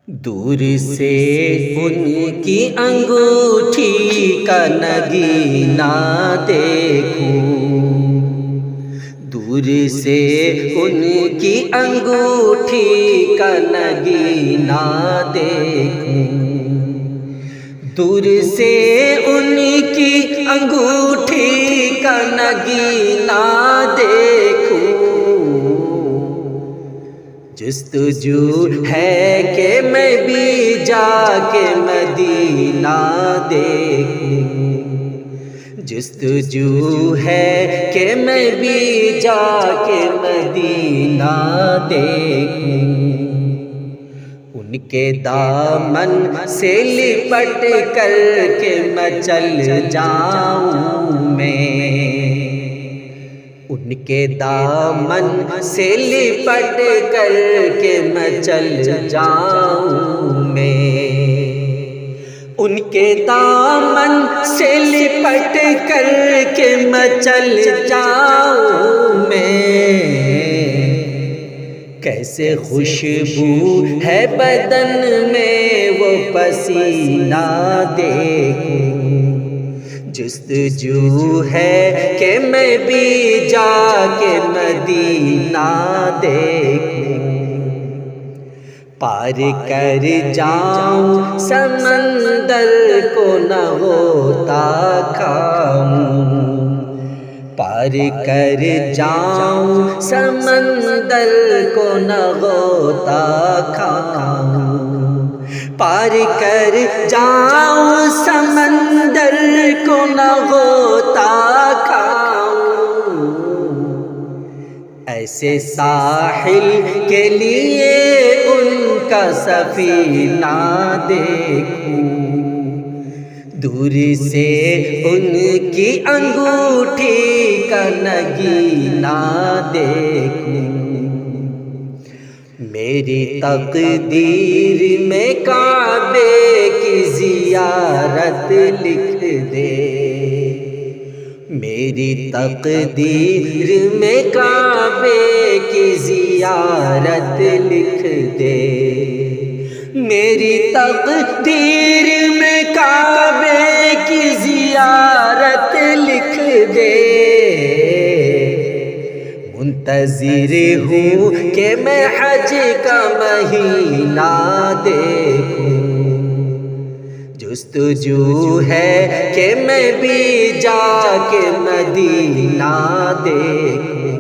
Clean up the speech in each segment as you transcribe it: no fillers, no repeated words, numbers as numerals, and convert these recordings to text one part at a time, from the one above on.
دور سے ان کی انگوٹھی کا نگینہ دیکھوں، دور سے ان کی انگوٹھی کا نگینہ دیکھوں، دور سے ان کی انگوٹھی کا نگینہ دیکھوں، جستجو ہے کہ میں بھی جا کے مدینہ دیکھوں، جستجو ہے کہ میں بھی جا کے مدینہ دیکھوں، ان کے دامن سے لپٹ کر کے میں چل جاؤں میں، ان کے دامن سے لپٹ کر کے میں چل جاؤں میں، ان کے دامن سے لپٹ کر کے میں چل جاؤں میں، کیسے خوشبو ہے بدن میں وہ پسینہ دیکھوں، جستجو ہے کہ میں بھی جا کے مدینہ دیکھوں، پار کر جاؤں سمندر کو نہ غوطہ کھاؤں، پار کر جاؤں سمندر کو نہ غوطہ کھاؤں، پار کر جاؤں سمندر کو نہ غوطہ کھاؤں، ایسے ساحل کے لیے ان کا سفینہ دیکھوں، دور سے ان کی انگوٹھی کا نگینہ دیکھوں، میری تقدیر میں کعبے کی زیارت لکھ دے، میری تقدیر میں کعبے کی زیارت لکھ دے، میری تقدیر میں کعبے کی زیارت لکھ دے، منتظر ہوں کہ میں حج کا مہینہ دیکھوں، جستجو ہے کہ میں بھی جا کے مدینہ دیکھوں،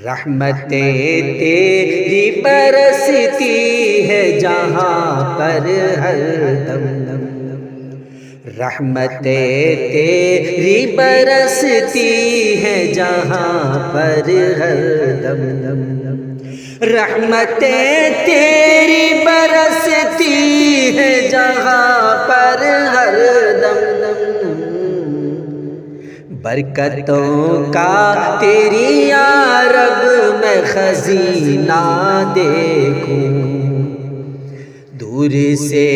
رحمتیں تیری برستی ہے جہاں پر ہر دم، رحمتیں تیری برستی ہے جہاں پر ہر دم، رحمتیں تیری برستی ہے جہاں پر ہر دم، برکتوں کا تیری یا رب میں خزینہ دیکھوں، دور سے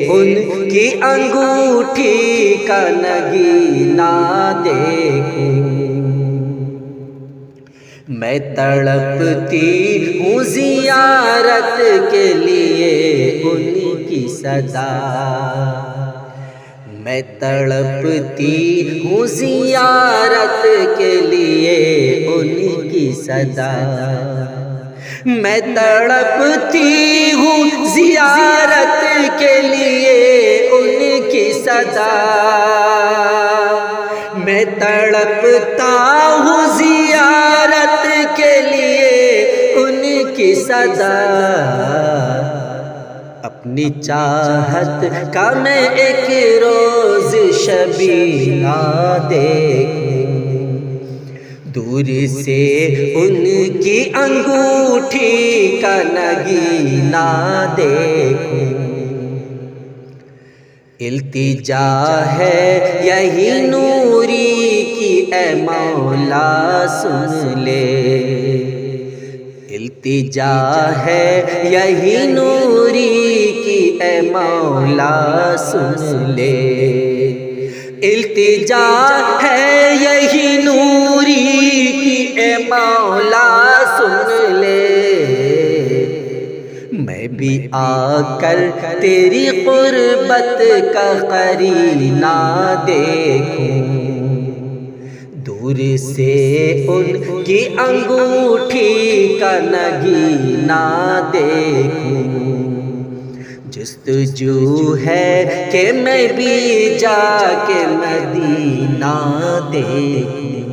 ان کی انگوٹھی کا نگینہ دیکھوں، میں تڑپتی ہوں زیارت کے لیے ان کی صدا، میں تڑپتی ہوں زیارت کے لیے ان کی صدا، میں تڑپتی ہوں زیارت کے لیے ان کی صدا، میں تڑپتا ہوں زیارت کے لیے ان کی صدا، اپنی چاہت کا میں ایک روز شبینہ دیکھوں، دور سے ان کی انگوٹھی کا نگینہ دیکھوں، التجا ہے یہی نوری کی اے مولا سن لے، التجا ہے یہی نوری کی اے مولا سن لے، التجا ہے یہی نوری کی اے مولا سن لے، بھی آ کر تیری قربت کا قرینہ دیکھوں، دور سے ان کی انگوٹھی کا نگینہ دیکھوں، جستجو ہے کہ میں بھی جا کے مدینہ دیکھوں۔